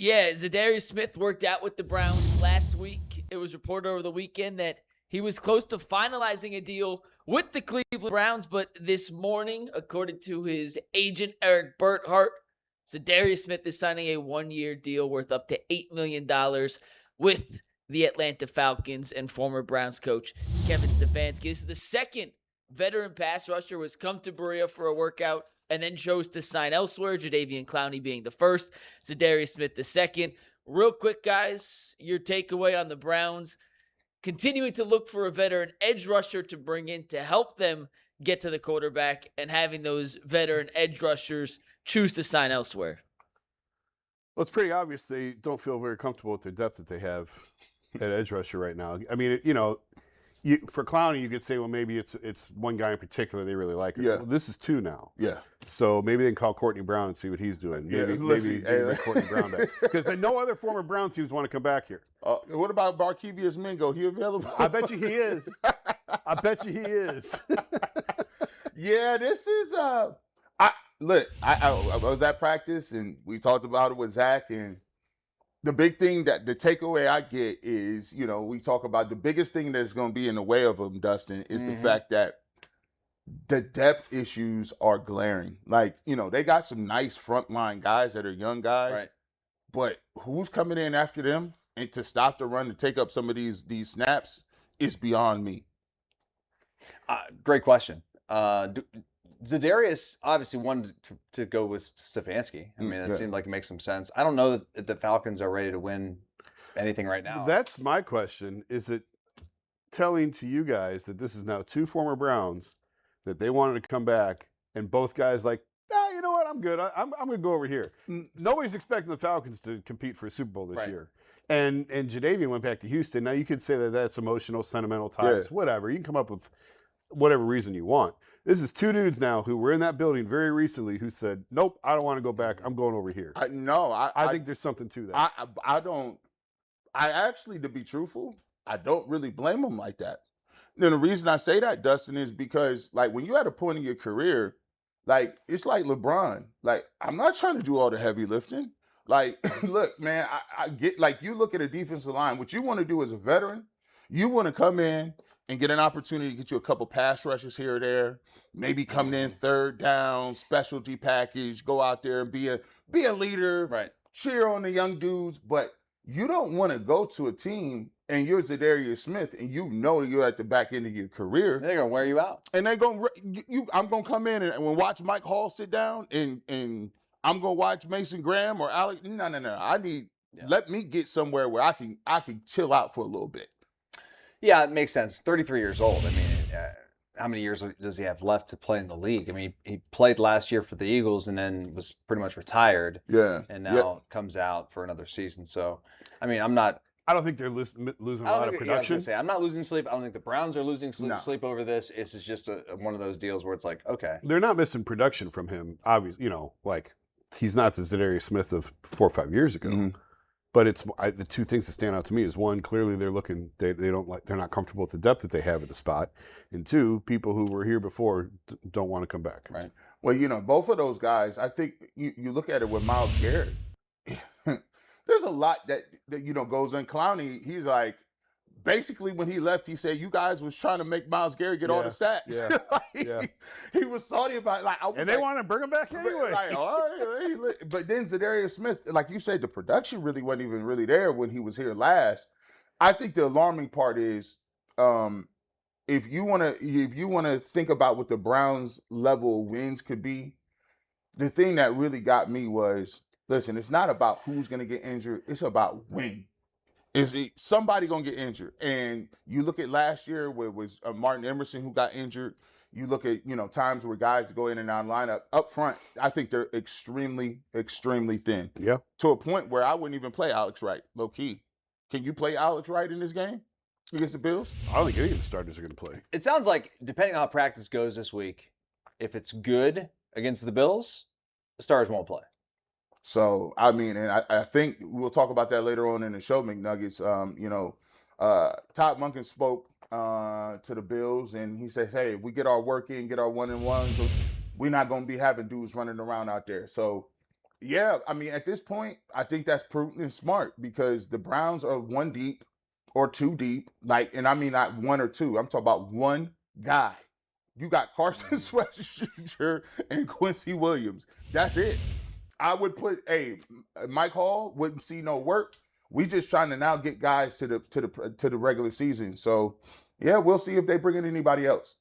Yeah, Za'Darius Smith worked out with the Browns last week. It was reported over the weekend that he was close to finalizing a deal with the Cleveland Browns, but this morning, according to his agent, Eric Burkhart, Za'Darius Smith is signing a one-year deal worth up to $8 million with the Atlanta Falcons and former Browns coach Kevin Stefanski. This is the second veteran pass rusher who has come to Berea for a workout and then chose to sign elsewhere, Jadeveon Clowney being the first, Za'Darius Smith the second. Real quick, guys, your takeaway on the Browns continuing to look for a veteran edge rusher to bring in to help them get to the quarterback and having those veteran edge rushers choose to sign elsewhere. Well, it's pretty obvious they don't feel very comfortable with the depth that they have at edge rusher right now. I mean, for Clowney, you could say, well, maybe it's one guy in particular they really like. Yeah. Well, this is two now. Yeah. So maybe they can call Courtney Brown and see what he's doing. Maybe bring Courtney Brown back. Because no other former Brown teams want to come back here. What about Barkevious Mingo? He available? I bet you he is. I bet you he is. Yeah, this is I was at practice and we talked about it with Zach, and the big thing that the takeaway I get is, we talk about the biggest thing that's going to be in the way of him, Dustin, is the fact that the depth issues are glaring. Like, they got some nice frontline guys that are young guys, Right. but who's coming in after them and to stop the run and take up some of these snaps is beyond me. Great question. Za'Darius obviously wanted to go with Stefanski. I mean, it seemed like it makes some sense. I don't know that the Falcons are ready to win anything right now. That's my question. Is it telling to you guys that this is now two former Browns that they wanted to come back and both guys like, you know what, I'm good. I'm going to go over here. Nobody's expecting the Falcons to compete for a Super Bowl this year. And Jadeveon went back to Houston. Now you could say that that's emotional, sentimental ties, whatever. You can come up with whatever reason you want. This is two dudes now who were in that building very recently who said, nope, I don't want to go back. I'm going over here. I think there's something to that. I actually, to be truthful, I don't really blame them like that. Then the reason I say that, Dustin, is because, like, when you're at a point in your career, like, it's like LeBron. Like, I'm not trying to do all the heavy lifting. Like, look, man, I get, like, you look at a defensive line. What you want to do as a veteran, you want to come in and get an opportunity to get you a couple pass rushes here or there, maybe coming in third down, specialty package, go out there and be a leader, Right. cheer on the young dudes. But you don't want to go to a team and you're Za'Darius Smith and you're at the back end of your career. They're going to wear you out. And they're going to, I'm going to come in and watch Mike Hall sit down and I'm going to watch Mason Graham or Alex. No. Let me get somewhere where I can chill out for a little bit. Yeah, it makes sense. 33 years old. I mean, how many years does he have left to play in the league? I mean, he played last year for the Eagles and then was pretty much retired. Yeah. And now comes out for another season. So, I mean, I don't think they're losing a lot of production. I was gonna say, I'm not losing sleep. I don't think the Browns are losing sleep over this. This is just one of those deals where it's like, okay. They're not missing production from him, obviously. Like, he's not the Za'Darius Smith of 4 or 5 years ago. Mm-hmm. But the two things that stand out to me is, one, clearly they're not comfortable with the depth that they have at the spot, and two, people who were here before don't want to come back. Right. Well, both of those guys, I think you look at it with Myles Garrett. There's a lot that goes in. Clowney, he's like, basically when he left, he said, you guys was trying to make Myles Garrett get all the sacks. Yeah. He was salty about it. They want to bring him back anyway. Like, all right. But then Za'Darius Smith, like you said, the production really wasn't even really there when he was here last. I think the alarming part is if you want to think about what the Browns level wins could be, the thing that really got me was, listen, it's not about who's going to get injured. It's about when. Is somebody going to get injured? And you look at last year where it was Martin Emerson who got injured. You look at, times where guys go in and out of lineup. Up front, I think they're extremely, extremely thin. Yeah. To a point where I wouldn't even play Alex Wright, low key. Can you play Alex Wright in this game against the Bills? I don't think any of the starters are going to play. It sounds like, depending on how practice goes this week, if it's good against the Bills, the starters won't play. So, I mean, and I think we'll talk about that later on in the show, McNuggets. Todd Monken spoke to the Bills, and he said, hey, if we get our work in, get our 1-and-1s, we're not going to be having dudes running around out there. So, Yeah, I mean, at this point, I think that's prudent and smart because the Browns are 1 deep or 2 deep. Like, and I mean not 1 or 2. I'm talking about one guy. You got Carson Sweat Jr. and Quincy Williams. That's it. I would put, Mike Hall wouldn't see no work. We just trying to now get guys to the regular season. So, yeah, we'll see if they bring in anybody else.